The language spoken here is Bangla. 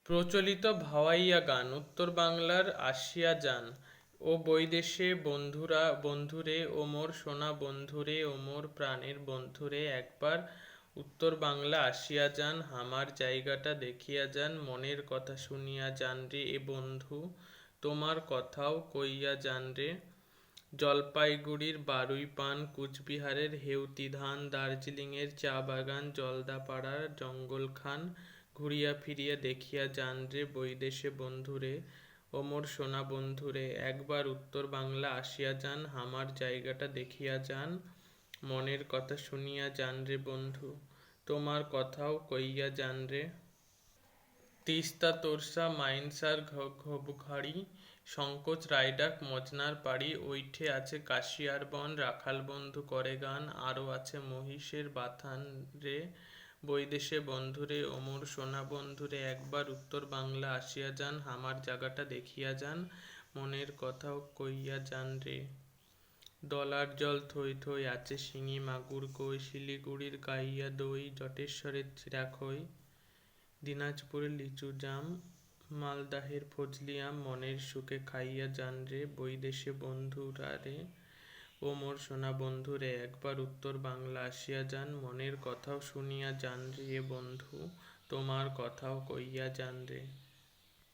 প্রচলিত ভাওয়াইয়া গান উত্তর বাংলার আসিয়া যান। ও বৈদেশে বন্ধুরে ও মোর সোনা বন্ধুরে ও মোর প্রাণের বন্ধুরে একবার উত্তর বাংলা আসিয়া যান, হামার জায়গাটা দেখিয়া যান, মনের কথা শুনিয়া যান রে এ বন্ধু, তোমার কথাও কইয়া যান রে। জলপাইগুড়ির বারুই পান, কুচবিহারের হেউতি ধান, দার্জিলিংয়ের চা বাগান, জলদাপাড়ার জঙ্গলখান, ঘুরিয়া ফিরিয়া দেখিয়া যান রে বৈদেশে বন্ধুরে ও মোর সোনা বন্ধুরে একবার উত্তর বাংলা আসিয়া যান, হামার জায়গাটা দেখিয়া যান, মনের কথা শুনিয়া যান রে বন্ধু, তোমার কথাও কইয়া যান রে। তিস্তা তোরসা মাইনষার ঘোবঘাড়ি, সংকোচ রায়ডাক মজনার পাড়ি, ওইঠে আছে কাশিয়ার বন, রাখাল বন্ধু করে গান, আরও আছে মহিষের বাথান রে বৈদেশে বন্ধুরে ও মোর সোনা বন্ধুরে একবার উত্তর বাংলা আসিয়া যান, হামার জাগাটা দেখিয়া যান, মনের কথাও কইয়া যান রে। ডলার জল থই থই আছে শিঙি মাগুর কই, শিলিগুড়ির গাইয়া দই, জটেশ্বরের চিরা খই, দিনাজপুরের লিচু জাম, মালদাহের ফজলি আম, মনের সুখে খাইয়া যান রে বৈদেশে বন্ধুরা রে ও মোর সোনা বন্ধুরে একবার উত্তর বাংলা আসিয়া যান, মনের কথাও শুনিয়া যান রে বন্ধু, তোমার কথাও কইয়া যান রে।